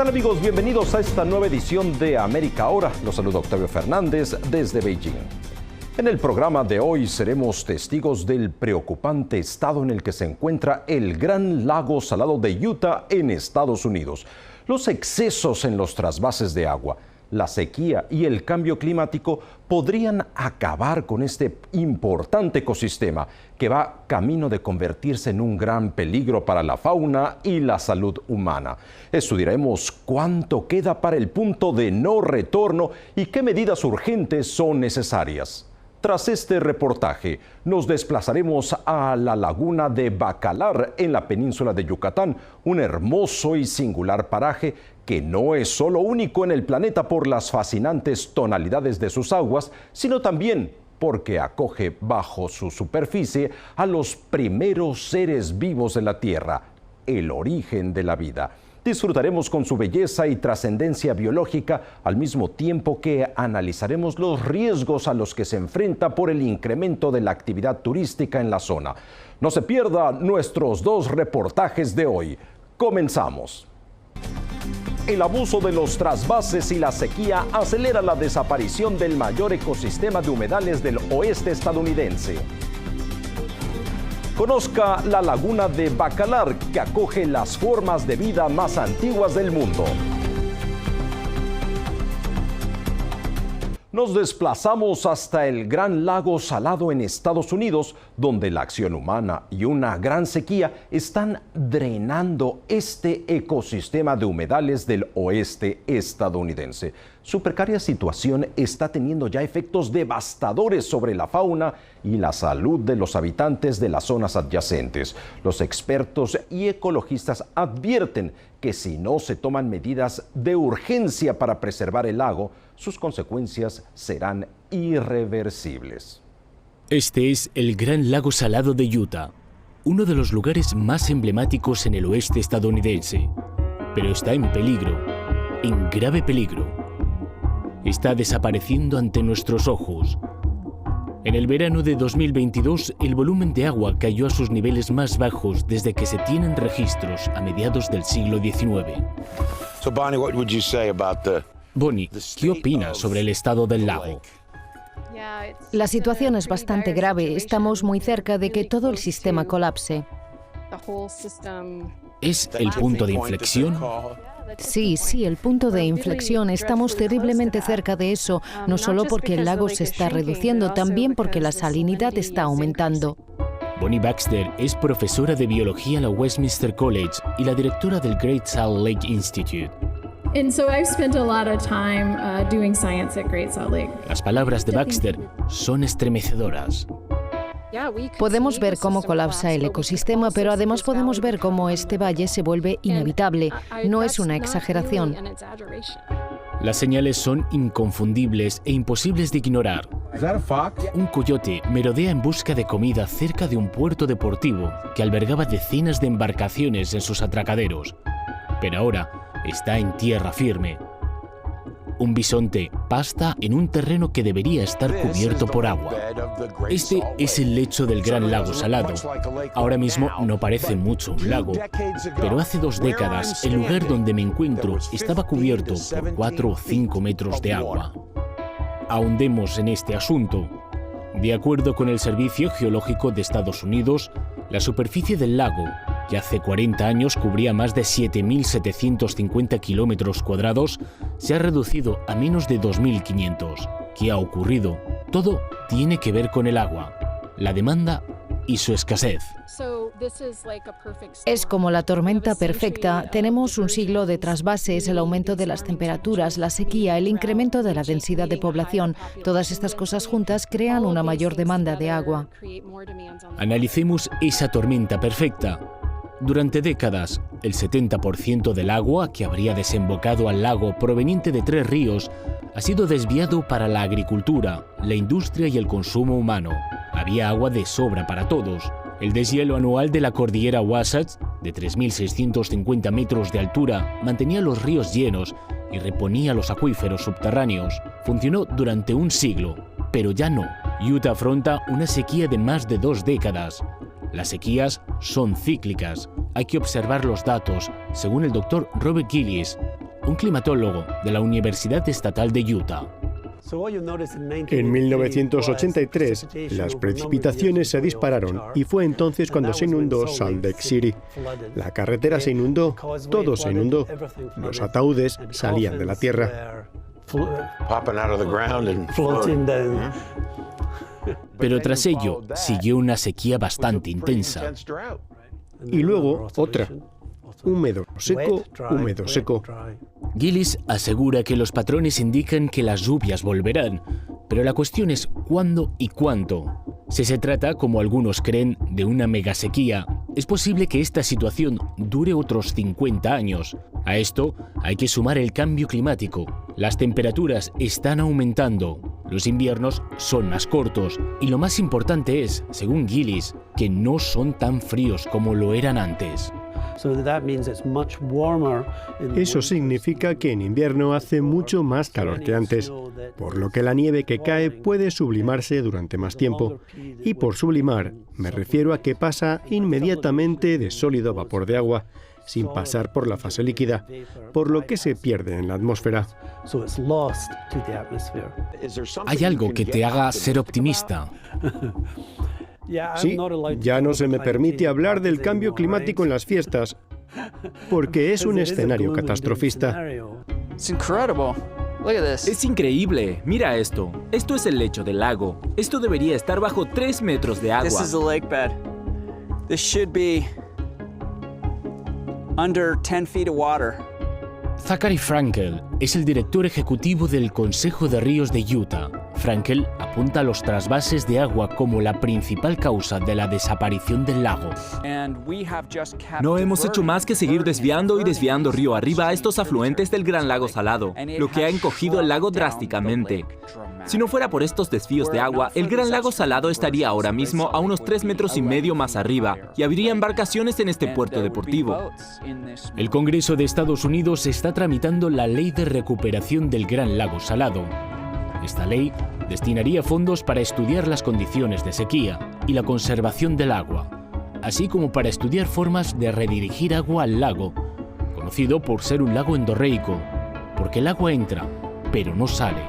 tal, amigos? Bienvenidos a esta nueva edición de América Ahora. Los saluda Octavio Fernández desde Beijing. En el programa de hoy seremos testigos del preocupante estado en el que se encuentra el Gran Lago Salado de Utah en Estados Unidos. Los excesos en los trasvases de agua, la sequía y el cambio climático podrían acabar con este importante ecosistema que va camino de convertirse en un gran peligro para la fauna y la salud humana. Estudiaremos cuánto queda para el punto de no retorno y qué medidas urgentes son necesarias. Tras este reportaje, nos desplazaremos a la laguna de Bacalar en la península de Yucatán, un hermoso y singular paraje que no es solo único en el planeta por las fascinantes tonalidades de sus aguas, sino también porque acoge bajo su superficie a los primeros seres vivos de la Tierra, el origen de la vida. Disfrutaremos con su belleza y trascendencia biológica al mismo tiempo que analizaremos los riesgos a los que se enfrenta por el incremento de la actividad turística en la zona. No se pierda nuestros dos reportajes de hoy. Comenzamos. El abuso de los trasvases y la sequía acelera la desaparición del mayor ecosistema de humedales del oeste estadounidense. Conozca la laguna de Bacalar, que acoge las formas de vida más antiguas del mundo. Nos desplazamos hasta el Gran Lago Salado en Estados Unidos, donde la acción humana y una gran sequía están drenando este ecosistema de humedales del oeste estadounidense. Su precaria situación está teniendo ya efectos devastadores sobre la fauna y la salud de los habitantes de las zonas adyacentes. Los expertos y ecologistas advierten que si no se toman medidas de urgencia para preservar el lago, sus consecuencias serán irreversibles. Este es el Gran Lago Salado de Utah, uno de los lugares más emblemáticos en el oeste estadounidense, pero está en peligro, en grave peligro. Está desapareciendo ante nuestros ojos. En el verano de 2022, el volumen de agua cayó a sus niveles más bajos desde que se tienen registros a mediados del siglo XIX. Bonnie, ¿qué opinas sobre el estado del lago? La situación es bastante grave. Estamos muy cerca de que todo el sistema colapse. ¿Es el punto de inflexión? Sí, el punto de inflexión. Estamos terriblemente cerca de eso, no solo porque el lago se está reduciendo, también porque la salinidad está aumentando. Bonnie Baxter es profesora de biología en la Westminster College y la directora del Great Salt Lake Institute. Las palabras de Baxter son estremecedoras. Podemos ver cómo colapsa el ecosistema, pero además podemos ver cómo este valle se vuelve inhabitable. No es una exageración. Las señales son inconfundibles e imposibles de ignorar. Un coyote merodea en busca de comida cerca de un puerto deportivo que albergaba decenas de embarcaciones en sus atracaderos, pero ahora está en tierra firme. Un bisonte pasta en un terreno que debería estar cubierto por agua. Este es el lecho del Gran Lago Salado. Ahora mismo no parece mucho un lago, pero hace 2 décadas el lugar donde me encuentro estaba cubierto por 4 o 5 metros de agua. Ahondemos en este asunto. De acuerdo con el Servicio Geológico de Estados Unidos, la superficie del lago, que hace 40 años cubría más de 7.750 kilómetros cuadrados, se ha reducido a menos de 2.500. ¿Qué ha ocurrido? Todo tiene que ver con el agua, la demanda y su escasez. Es como la tormenta perfecta. Tenemos un siglo de trasvases, el aumento de las temperaturas, la sequía, el incremento de la densidad de población. Todas estas cosas juntas crean una mayor demanda de agua. Analicemos esa tormenta perfecta. Durante décadas, el 70% del agua que habría desembocado al lago proveniente de 3 ríos ha sido desviado para la agricultura, la industria y el consumo humano. Había agua de sobra para todos. El deshielo anual de la cordillera Wasatch, de 3.650 metros de altura, mantenía los ríos llenos y reponía los acuíferos subterráneos. Funcionó durante un siglo, pero ya no. Utah afronta una sequía de más de 2 décadas. Las sequías son cíclicas. Hay que observar los datos. Según el doctor Robert Gillies, un climatólogo de la Universidad Estatal de Utah. En 1983, las precipitaciones se dispararon y fue entonces cuando se inundó Salt Lake City. La carretera se inundó, todo se inundó. Los ataúdes salían de la tierra. Pero tras ello, siguió una sequía bastante intensa. Y luego otra. Húmedo, seco, húmedo, seco. Gillis asegura que los patrones indican que las lluvias volverán, pero la cuestión es cuándo y cuánto. Si se trata, como algunos creen, de una megasequía, es posible que esta situación dure otros 50 años. A esto hay que sumar el cambio climático. Las temperaturas están aumentando, los inviernos son más cortos y lo más importante es, según Gillis, que no son tan fríos como lo eran antes. Eso significa que en invierno hace mucho más calor que antes, por lo que la nieve que cae puede sublimarse durante más tiempo. Y por sublimar, me refiero a que pasa inmediatamente de sólido a vapor de agua, sin pasar por la fase líquida, por lo que se pierde en la atmósfera. ¿Hay algo que te haga ser optimista? Sí, ya no se me permite hablar del cambio climático en las fiestas, porque es un escenario catastrofista. Es increíble. Mira esto. Esto es el lecho del lago. Esto debería estar bajo 3 metros de agua. This is the lake bed. This should be under 10 feet of water. Zachary Frankel es el director ejecutivo del Consejo de Ríos de Utah. Frankel apunta a los trasvases de agua como la principal causa de la desaparición del lago. No hemos hecho más que seguir desviando y desviando río arriba a estos afluentes del Gran Lago Salado, lo que ha encogido el lago drásticamente. Si no fuera por estos desvíos de agua, el Gran Lago Salado estaría ahora mismo a unos 3,5 metros más arriba y habría embarcaciones en este puerto deportivo. El Congreso de Estados Unidos está tramitando la Ley de Recuperación del Gran Lago Salado. Esta ley destinaría fondos para estudiar las condiciones de sequía y la conservación del agua, así como para estudiar formas de redirigir agua al lago, conocido por ser un lago endorreico, porque el agua entra, pero no sale.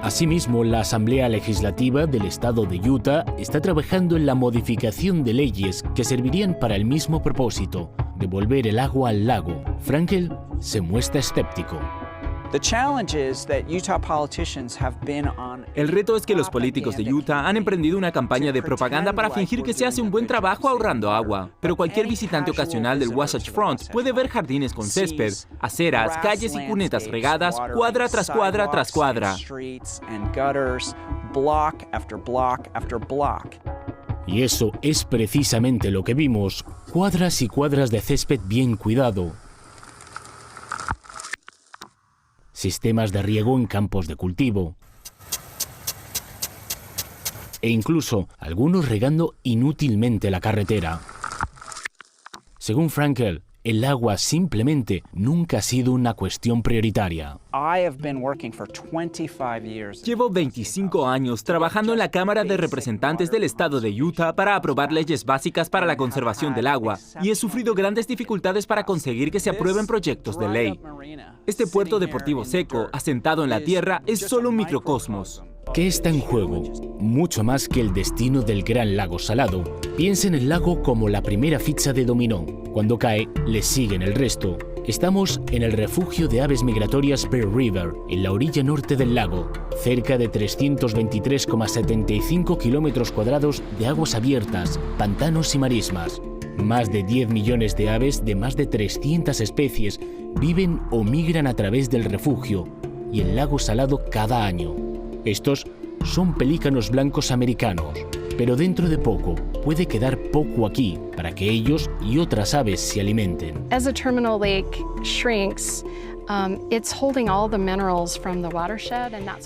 Asimismo, la Asamblea Legislativa del Estado de Utah está trabajando en la modificación de leyes que servirían para el mismo propósito, devolver el agua al lago. Frankel se muestra escéptico. El reto es que los políticos de Utah han emprendido una campaña de propaganda para fingir que se hace un buen trabajo ahorrando agua. Pero cualquier visitante ocasional del Wasatch Front puede ver jardines con césped, aceras, calles y cunetas regadas, cuadra tras cuadra tras cuadra. Y eso es precisamente lo que vimos, cuadras y cuadras de césped bien cuidado. Sistemas de riego en campos de cultivo. E incluso algunos regando inútilmente la carretera. Según Frankel, el agua simplemente nunca ha sido una cuestión prioritaria. Llevo 25 años trabajando en la Cámara de Representantes del Estado de Utah para aprobar leyes básicas para la conservación del agua y he sufrido grandes dificultades para conseguir que se aprueben proyectos de ley. Este puerto deportivo seco, asentado en la tierra, es solo un microcosmos. ¿Qué está en juego? Mucho más que el destino del Gran Lago Salado. Piensa en el lago como la primera ficha de dominó. Cuando cae, le siguen el resto. Estamos en el refugio de aves migratorias Bear River, en la orilla norte del lago, cerca de 323,75 kilómetros cuadrados de aguas abiertas, pantanos y marismas. Más de 10 millones de aves de más de 300 especies viven o migran a través del refugio y el lago Salado cada año. Estos son pelícanos blancos americanos, pero dentro de poco puede quedar poco aquí para que ellos y otras aves se alimenten. As a terminal lake shrinks,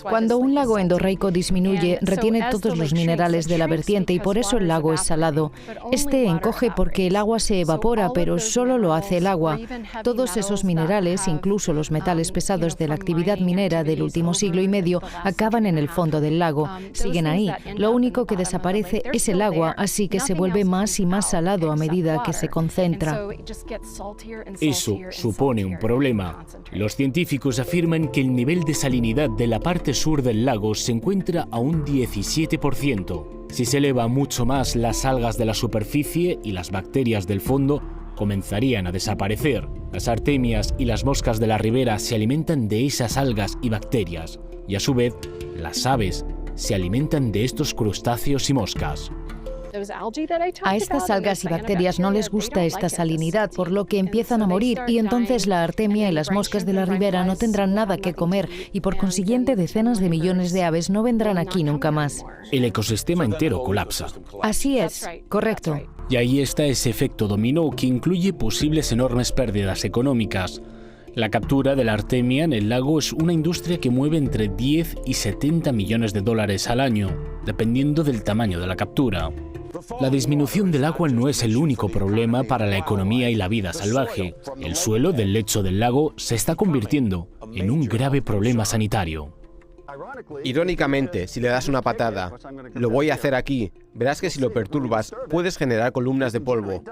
Cuando un lago endorreico disminuye, retiene todos los minerales de la vertiente y por eso el lago es salado. Este encoge porque el agua se evapora, pero solo lo hace el agua. Todos esos minerales, incluso los metales pesados de la actividad minera del último siglo y medio, acaban en el fondo del lago. Siguen ahí. Lo único que desaparece es el agua, así que se vuelve más y más salado a medida que se concentra. Eso supone un problema. Los científicos afirman que el nivel de salinidad de la parte sur del lago se encuentra a un 17%. Si se eleva mucho más, las algas de la superficie y las bacterias del fondo comenzarían a desaparecer. Las artemias y las moscas de la ribera se alimentan de esas algas y bacterias, y a su vez, las aves se alimentan de estos crustáceos y moscas. A estas algas y bacterias no les gusta esta salinidad, por lo que empiezan a morir y entonces la artemia y las moscas de la ribera no tendrán nada que comer y por consiguiente decenas de millones de aves no vendrán aquí nunca más. El ecosistema entero colapsa. Así es, correcto. Y ahí está ese efecto dominó que incluye posibles enormes pérdidas económicas. La captura de la artemia en el lago es una industria que mueve entre 10 y 70 millones de dólares al año, dependiendo del tamaño de la captura. La disminución del agua no es el único problema para la economía y la vida salvaje. El suelo del lecho del lago se está convirtiendo en un grave problema sanitario. Irónicamente, si le das una patada, lo voy a hacer aquí, verás que si lo perturbas, puedes generar columnas de polvo.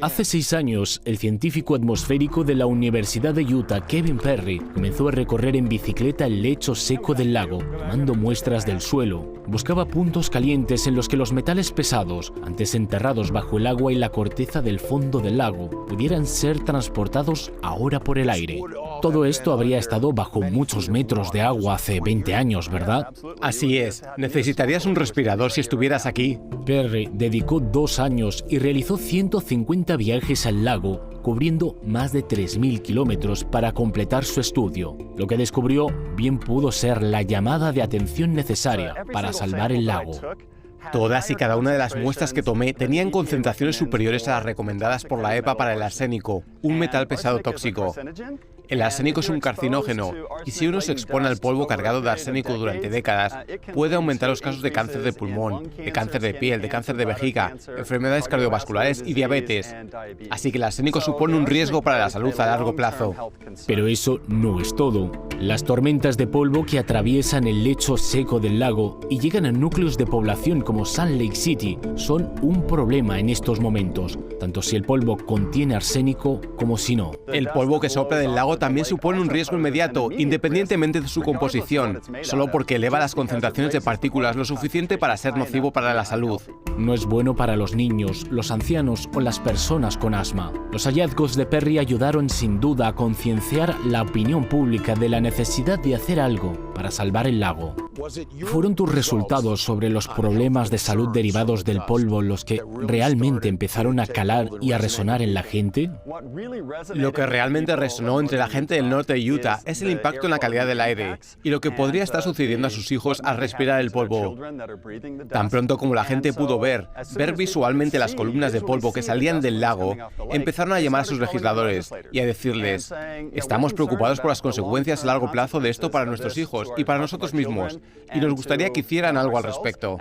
Hace 6 años, el científico atmosférico de la Universidad de Utah, Kevin Perry, comenzó a recorrer en bicicleta el lecho seco del lago, tomando muestras del suelo. Buscaba puntos calientes en los que los metales pesados, antes enterrados bajo el agua y la corteza del fondo del lago, pudieran ser transportados ahora por el aire. Todo esto habría estado bajo muchos metros de agua hace 20 años, ¿verdad? Así es. Necesitarías un respirador si estuvieras aquí. Perry dedicó 2 años y realizó 150 viajes al lago, cubriendo más de 3.000 kilómetros para completar su estudio. Lo que descubrió bien pudo ser la llamada de atención necesaria para salvar el lago. Todas y cada una de las muestras que tomé tenían concentraciones superiores a las recomendadas por la EPA para el arsénico, un metal pesado tóxico. El arsénico es un carcinógeno, y si uno se expone al polvo cargado de arsénico durante décadas, puede aumentar los casos de cáncer de pulmón, de cáncer de piel, de cáncer de vejiga, enfermedades cardiovasculares y diabetes. Así que el arsénico supone un riesgo para la salud a largo plazo. Pero eso no es todo. Las tormentas de polvo que atraviesan el lecho seco del lago y llegan a núcleos de población como Salt Lake City son un problema en estos momentos, tanto si el polvo contiene arsénico como si no. El polvo que sopla del lago también supone un riesgo inmediato, independientemente de su composición, solo porque eleva las concentraciones de partículas lo suficiente para ser nocivo para la salud. No es bueno para los niños, los ancianos o las personas con asma. Los hallazgos de Perry ayudaron sin duda a concienciar la opinión pública de la necesidad de hacer algo para salvar el lago. ¿Fueron tus resultados sobre los problemas de salud derivados del polvo los que realmente empezaron a calar y a resonar en la gente? Lo que realmente resonó entre la gente del norte de Utah es el impacto en la calidad del aire y lo que podría estar sucediendo a sus hijos al respirar el polvo. Tan pronto como la gente pudo ver visualmente las columnas de polvo que salían del lago, empezaron a llamar a sus legisladores y a decirles: estamos preocupados por las consecuencias a largo plazo de esto para nuestros hijos y para nosotros mismos, y nos gustaría que hicieran algo al respecto.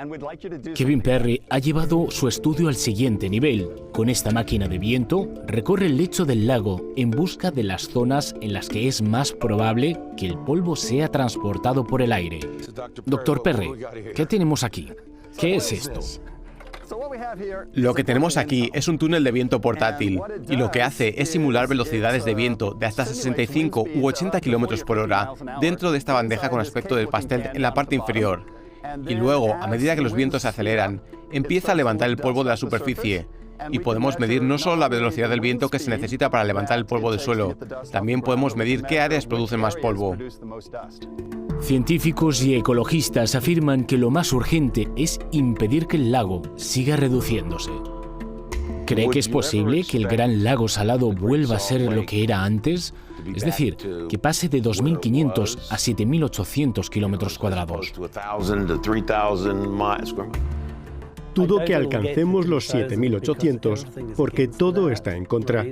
Kevin Perry ha llevado su estudio al siguiente nivel. Con esta máquina de viento, recorre el lecho del lago en busca de las zonas en las que es más probable que el polvo sea transportado por el aire. Dr. Perry, ¿qué tenemos aquí? ¿Qué es esto? Lo que tenemos aquí es un túnel de viento portátil, y lo que hace es simular velocidades de viento de hasta 65 u 80 kilómetros por hora dentro de esta bandeja con aspecto del pastel en la parte inferior. Y luego, a medida que los vientos se aceleran, empieza a levantar el polvo de la superficie. Y podemos medir no solo la velocidad del viento que se necesita para levantar el polvo del suelo, también podemos medir qué áreas producen más polvo. Científicos y ecologistas afirman que lo más urgente es impedir que el lago siga reduciéndose. ¿Cree que es posible que el Gran Lago Salado vuelva a ser lo que era antes? Es decir, que pase de 2.500 a 7.800 kilómetros cuadrados. Dudo que alcancemos los 7.800 porque todo está en contra.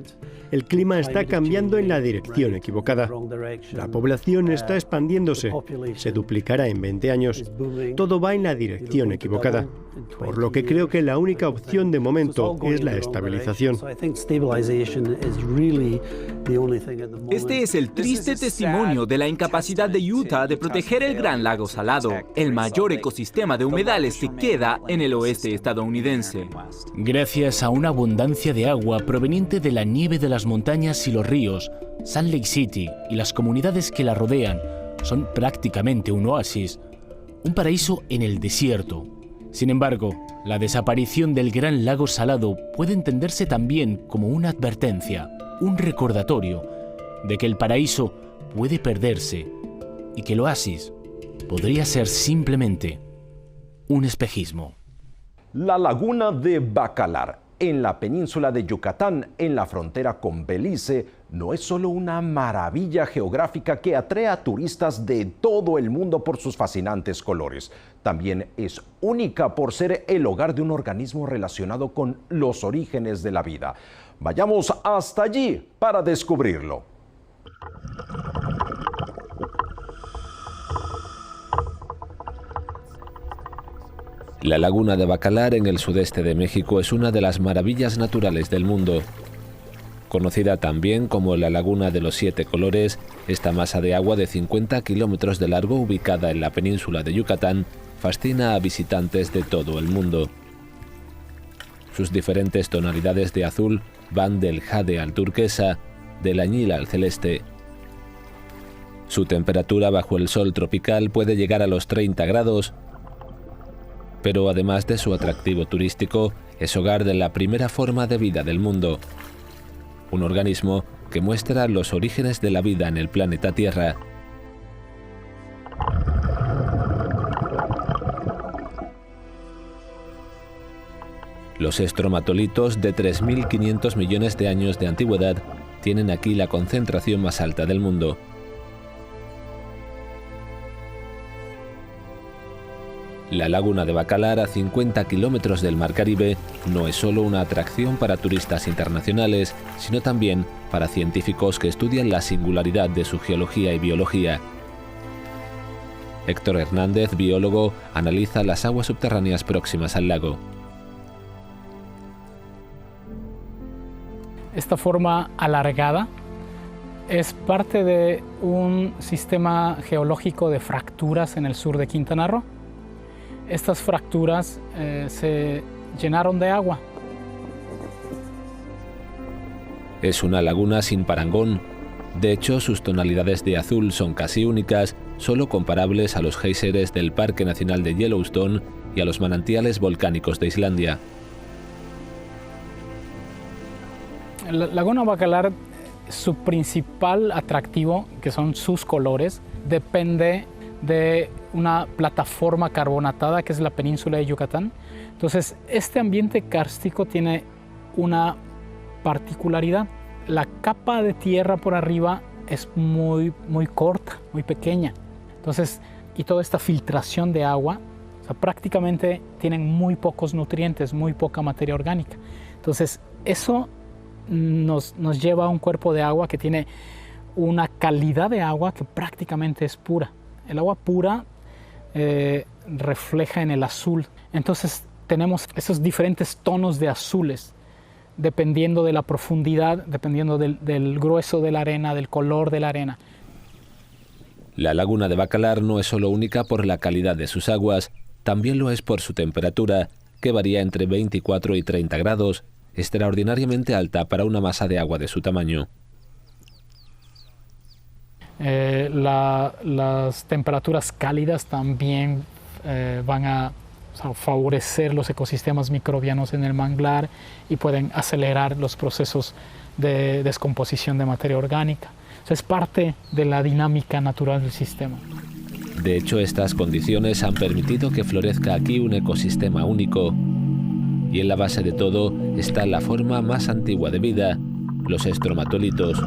El clima está cambiando en la dirección equivocada. La población está expandiéndose. Se duplicará en 20 años. Todo va en la dirección equivocada. Por lo que creo que la única opción de momento es la estabilización. Este es el triste testimonio de la incapacidad de Utah de proteger el Gran Lago Salado, el mayor ecosistema de humedales que queda en el oeste estadounidense. Gracias a una abundancia de agua proveniente de la nieve de las montañas y los ríos, Salt Lake City y las comunidades que la rodean son prácticamente un oasis, un paraíso en el desierto. Sin embargo, la desaparición del Gran Lago Salado puede entenderse también como una advertencia, un recordatorio de que el paraíso puede perderse y que el oasis podría ser simplemente un espejismo. La laguna de Bacalar, en la península de Yucatán, en la frontera con Belice, no es solo una maravilla geográfica que atrae a turistas de todo el mundo por sus fascinantes colores. También es única por ser el hogar de un organismo relacionado con los orígenes de la vida. Vayamos hasta allí para descubrirlo. La laguna de Bacalar en el sudeste de México es una de las maravillas naturales del mundo. Conocida también como la Laguna de los Siete Colores, esta masa de agua de 50 kilómetros de largo ubicada en la península de Yucatán fascina a visitantes de todo el mundo. Sus diferentes tonalidades de azul van del jade al turquesa, del añil al celeste. Su temperatura bajo el sol tropical puede llegar a los 30 grados, pero además de su atractivo turístico, es hogar de la primera forma de vida del mundo. Un organismo que muestra los orígenes de la vida en el planeta Tierra. Los estromatolitos de 3.500 millones de años de antigüedad tienen aquí la concentración más alta del mundo. La laguna de Bacalar, a 50 kilómetros del Mar Caribe, no es solo una atracción para turistas internacionales, sino también para científicos que estudian la singularidad de su geología y biología. Héctor Hernández, biólogo, analiza las aguas subterráneas próximas al lago. Esta forma alargada es parte de un sistema geológico de fracturas en el sur de Quintana Roo. Estas fracturas se llenaron de agua. Es una laguna sin parangón. De hecho, sus tonalidades de azul son casi únicas, solo comparables a los géiseres del Parque Nacional de Yellowstone y a los manantiales volcánicos de Islandia. La Laguna Bacalar, su principal atractivo, que son sus colores, depende de una plataforma carbonatada que es la península de Yucatán. Entonces, este ambiente kárstico tiene una particularidad. La capa de tierra por arriba es muy corta, muy pequeña. Entonces, y toda esta filtración de agua, o sea, prácticamente tienen muy pocos nutrientes, muy poca materia orgánica. Entonces, eso nos lleva a un cuerpo de agua que tiene una calidad de agua que prácticamente es pura. El agua pura refleja en el azul. Entonces tenemos esos diferentes tonos de azules, dependiendo de la profundidad, dependiendo del grueso de la arena, del color de la arena. La laguna de Bacalar no es solo única por la calidad de sus aguas, también lo es por su temperatura, que varía entre 24 y 30 grados, extraordinariamente alta para una masa de agua de su tamaño. Las temperaturas cálidas también van a favorecer los ecosistemas microbianos en el manglar y pueden acelerar los procesos de descomposición de materia orgánica. O sea, es parte de la dinámica natural del sistema. De hecho, estas condiciones han permitido que florezca aquí un ecosistema único. Y en la base de todo está la forma más antigua de vida, los estromatolitos.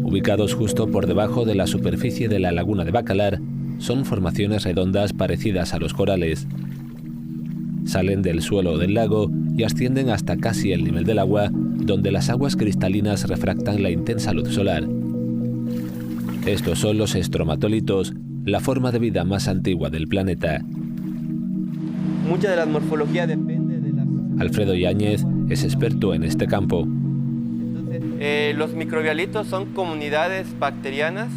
Ubicados justo por debajo de la superficie de la laguna de Bacalar, son formaciones redondas parecidas a los corales. Salen del suelo del lago y ascienden hasta casi el nivel del agua, donde las aguas cristalinas refractan la intensa luz solar. Estos son los estromatolitos, la forma de vida más antigua del planeta. Mucha de la morfología depende de la... Alfredo Yáñez es experto en este campo. Entonces, los microbialitos son comunidades bacterianas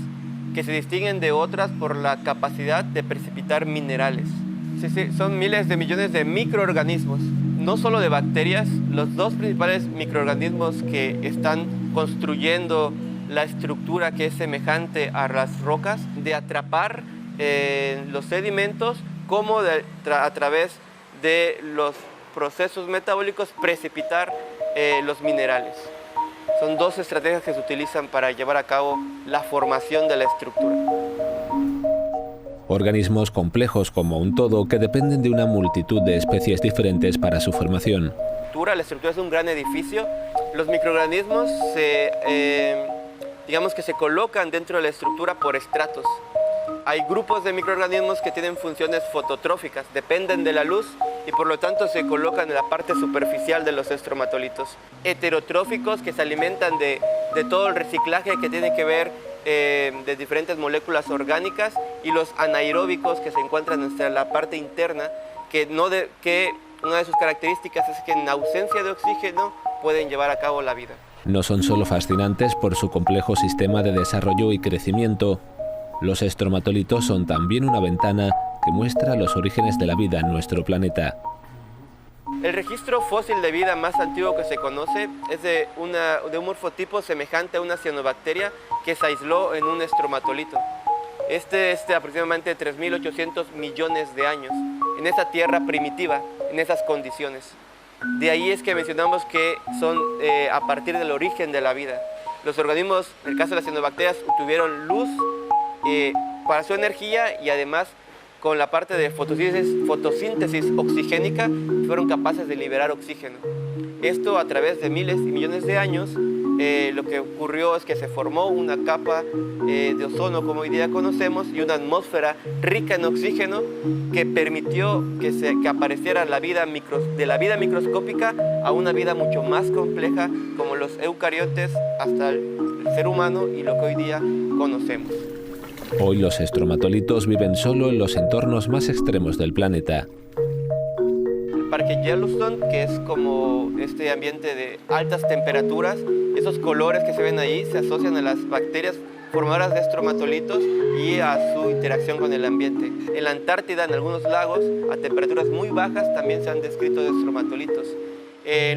que se distinguen de otras por la capacidad de precipitar minerales. Son miles de millones de microorganismos, no solo de bacterias. Los dos principales microorganismos que están construyendo la estructura que es semejante a las rocas, de atrapar los sedimentos como a través de los procesos metabólicos precipitar los minerales. Son dos estrategias que se utilizan para llevar a cabo la formación de la estructura. Organismos complejos como un todo que dependen de una multitud de especies diferentes para su formación. La estructura es un gran edificio. Los microorganismos digamos que se colocan dentro de la estructura por estratos. Hay grupos de microorganismos que tienen funciones fototróficas, dependen de la luz y por lo tanto se colocan en la parte superficial de los estromatolitos. Heterotróficos que se alimentan de todo el reciclaje que tiene que ver de diferentes moléculas orgánicas, y los anaeróbicos que se encuentran en la parte interna, que una de sus características es que en ausencia de oxígeno pueden llevar a cabo la vida. No son solo fascinantes por su complejo sistema de desarrollo y crecimiento. Los estromatolitos son también una ventana que muestra los orígenes de la vida en nuestro planeta. El registro fósil de vida más antiguo que se conoce es de un morfotipo semejante a una cianobacteria que se aisló en un estromatolito. Este es de aproximadamente 3.800 millones de años, en esa tierra primitiva, en esas condiciones. De ahí es que mencionamos que son a partir del origen de la vida. Los organismos, en el caso de las cianobacterias, tuvieron luz para su energía y además con la parte de fotosíntesis oxigénica fueron capaces de liberar oxígeno. Esto a través de miles y millones de años, lo que ocurrió es que se formó una capa de ozono como hoy día conocemos y una atmósfera rica en oxígeno que permitió que apareciera de la vida microscópica a una vida mucho más compleja como los eucariotes hasta el ser humano y lo que hoy día conocemos. Hoy los estromatolitos viven solo en los entornos más extremos del planeta. El Parque Yellowstone, que es como este ambiente de altas temperaturas, esos colores que se ven ahí se asocian a las bacterias formadoras de estromatolitos y a su interacción con el ambiente. En la Antártida, en algunos lagos, a temperaturas muy bajas también se han descrito de estromatolitos.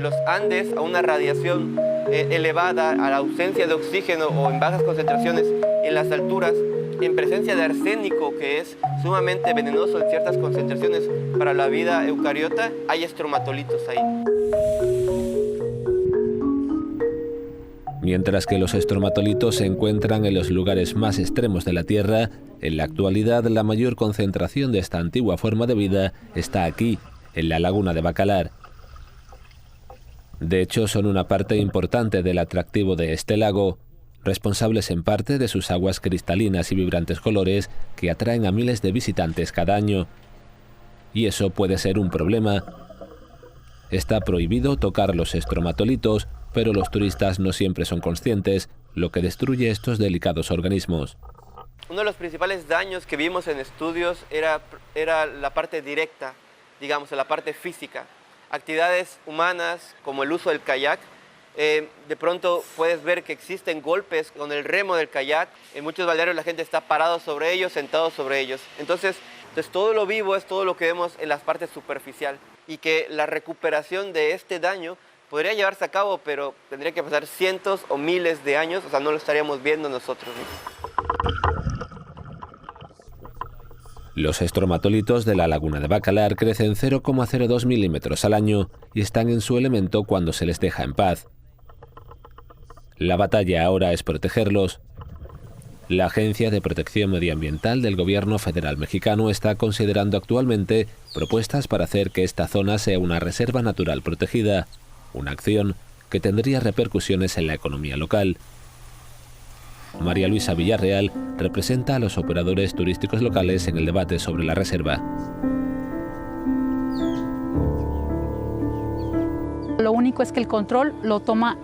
Los Andes, a una radiación elevada, a la ausencia de oxígeno o en bajas concentraciones en las alturas, en presencia de arsénico, que es sumamente venenoso en ciertas concentraciones para la vida eucariota, hay estromatolitos ahí. Mientras que los estromatolitos se encuentran en los lugares más extremos de la Tierra, en la actualidad la mayor concentración de esta antigua forma de vida está aquí, en la laguna de Bacalar. De hecho, son una parte importante del atractivo de este lago, responsables en parte de sus aguas cristalinas y vibrantes colores que atraen a miles de visitantes cada año. Y eso puede ser un problema. Está prohibido tocar los estromatolitos, pero los turistas no siempre son conscientes, lo que destruye estos delicados organismos. Uno de los principales daños que vimos en estudios era la parte directa, digamos, la parte física. Actividades humanas como el uso del kayak, de pronto puedes ver que existen golpes con el remo del kayak. En muchos balnearios la gente está parado sobre ellos, sentado sobre ellos. Entonces todo lo vivo es todo lo que vemos en las partes superficial y que la recuperación de este daño podría llevarse a cabo, pero tendría que pasar cientos o miles de años, o sea, no lo estaríamos viendo nosotros, ¿no? Los estromatolitos de la laguna de Bacalar crecen 0,02 milímetros al año y están en su elemento cuando se les deja en paz. La batalla ahora es protegerlos. La Agencia de Protección Medioambiental del Gobierno Federal Mexicano está considerando actualmente propuestas para hacer que esta zona sea una reserva natural protegida, una acción que tendría repercusiones en la economía local. María Luisa Villarreal representa a los operadores turísticos locales en el debate sobre la reserva. Lo único es que el control lo toma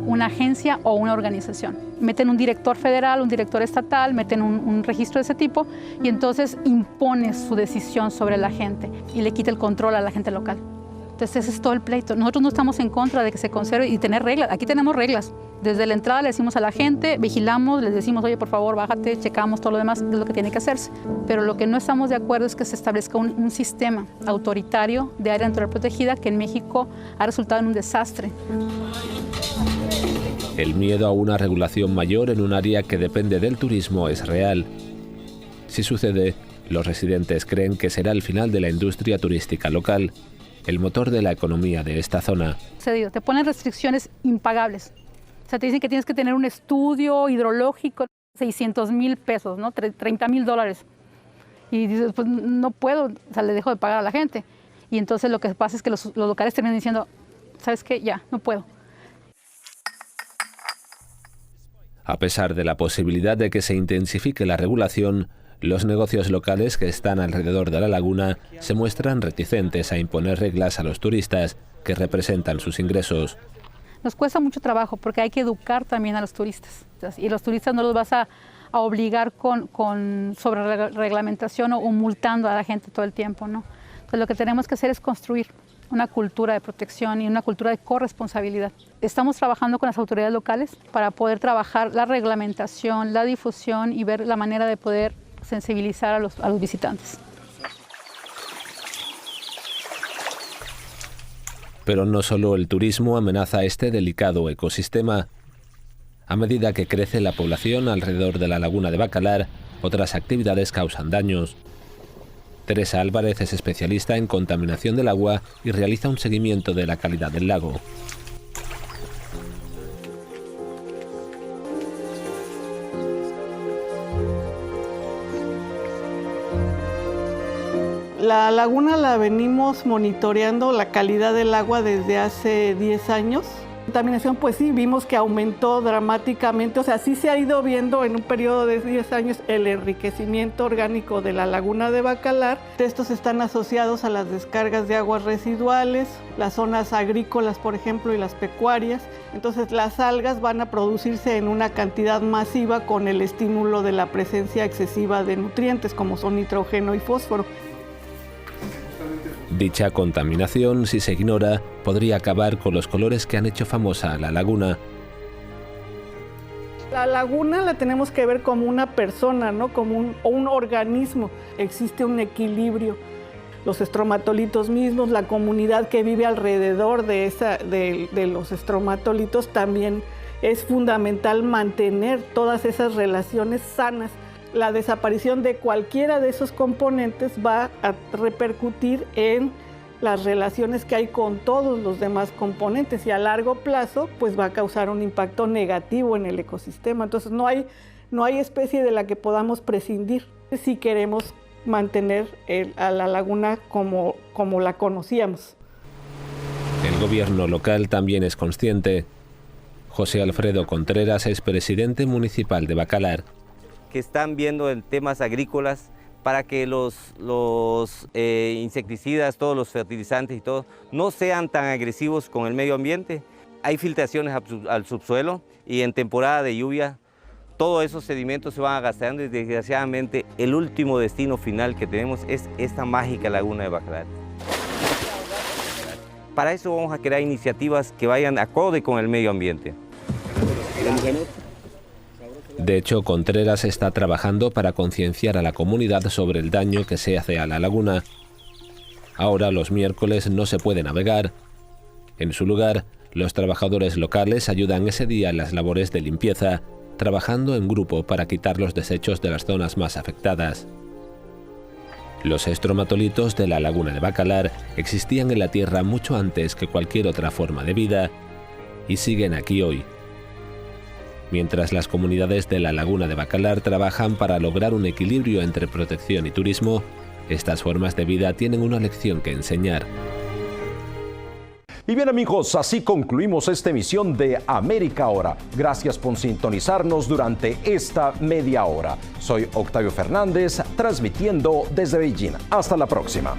una agencia o una organización. Meten un director federal, un director estatal, meten un registro de ese tipo y entonces impone su decisión sobre la gente y le quita el control a la gente local. Entonces ese es todo el pleito. Nosotros no estamos en contra de que se conserve y tener reglas. Aquí tenemos reglas. Desde la entrada le decimos a la gente, vigilamos, les decimos, oye, por favor, bájate, checamos todo lo demás, es lo que tiene que hacerse. Pero lo que no estamos de acuerdo es que se establezca un sistema autoritario de área natural protegida que en México ha resultado en un desastre. El miedo a una regulación mayor en un área que depende del turismo es real. Si sucede, los residentes creen que será el final de la industria turística local, el motor de la economía de esta zona. Te ponen restricciones impagables. O sea, te dicen que tienes que tener un estudio hidrológico, 600,000 pesos, ¿no? $30,000. Y dices, pues no puedo, o sea, le dejo de pagar a la gente. Y entonces lo que pasa es que los locales terminan diciendo, ¿sabes qué? Ya, no puedo. A pesar de la posibilidad de que se intensifique la regulación, los negocios locales que están alrededor de la laguna se muestran reticentes a imponer reglas a los turistas que representan sus ingresos. Nos cuesta mucho trabajo porque hay que educar también a los turistas. Y los turistas no los vas a obligar con sobrereglamentación o multando a la gente todo el tiempo, ¿no? Entonces lo que tenemos que hacer es construir una cultura de protección y una cultura de corresponsabilidad. Estamos trabajando con las autoridades locales para poder trabajar la reglamentación, la difusión y ver la manera de poder sensibilizar a los visitantes. Pero no solo el turismo amenaza este delicado ecosistema. A medida que crece la población alrededor de la laguna de Bacalar, otras actividades causan daños. Teresa Álvarez es especialista en contaminación del agua y realiza un seguimiento de la calidad del lago. La laguna la venimos monitoreando la calidad del agua desde hace 10 años. La contaminación, pues sí, vimos que aumentó dramáticamente, o sea, sí se ha ido viendo en un periodo de 10 años el enriquecimiento orgánico de la laguna de Bacalar. Estos están asociados a las descargas de aguas residuales, las zonas agrícolas, por ejemplo, y las pecuarias. Entonces las algas van a producirse en una cantidad masiva con el estímulo de la presencia excesiva de nutrientes como son nitrógeno y fósforo. Dicha contaminación, si se ignora, podría acabar con los colores que han hecho famosa a la laguna. La laguna la tenemos que ver como una persona, ¿no? Como un organismo. Existe un equilibrio. Los estromatolitos mismos, la comunidad que vive alrededor de los estromatolitos, también es fundamental mantener todas esas relaciones sanas. La desaparición de cualquiera de esos componentes va a repercutir en las relaciones que hay con todos los demás componentes y a largo plazo pues va a causar un impacto negativo en el ecosistema. Entonces no hay especie de la que podamos prescindir si queremos mantener a la laguna como la conocíamos. El gobierno local también es consciente. José Alfredo Contreras es presidente municipal de Bacalar. Que están viendo en temas agrícolas para que los insecticidas, todos los fertilizantes y todo, no sean tan agresivos con el medio ambiente. Hay filtraciones al subsuelo y en temporada de lluvia todos esos sedimentos se van agastando y desgraciadamente el último destino final que tenemos es esta mágica laguna de Bacalar. Para eso vamos a crear iniciativas que vayan acorde con el medio ambiente. De hecho, Contreras está trabajando para concienciar a la comunidad sobre el daño que se hace a la laguna. Ahora los miércoles no se puede navegar. En su lugar, los trabajadores locales ayudan ese día en las labores de limpieza, trabajando en grupo para quitar los desechos de las zonas más afectadas. Los estromatolitos de la laguna de Bacalar existían en la Tierra mucho antes que cualquier otra forma de vida y siguen aquí hoy. Mientras las comunidades de la laguna de Bacalar trabajan para lograr un equilibrio entre protección y turismo, estas formas de vida tienen una lección que enseñar. Y bien amigos, así concluimos esta emisión de América Ahora. Gracias por sintonizarnos durante esta media hora. Soy Octavio Fernández, transmitiendo desde Beijing. Hasta la próxima.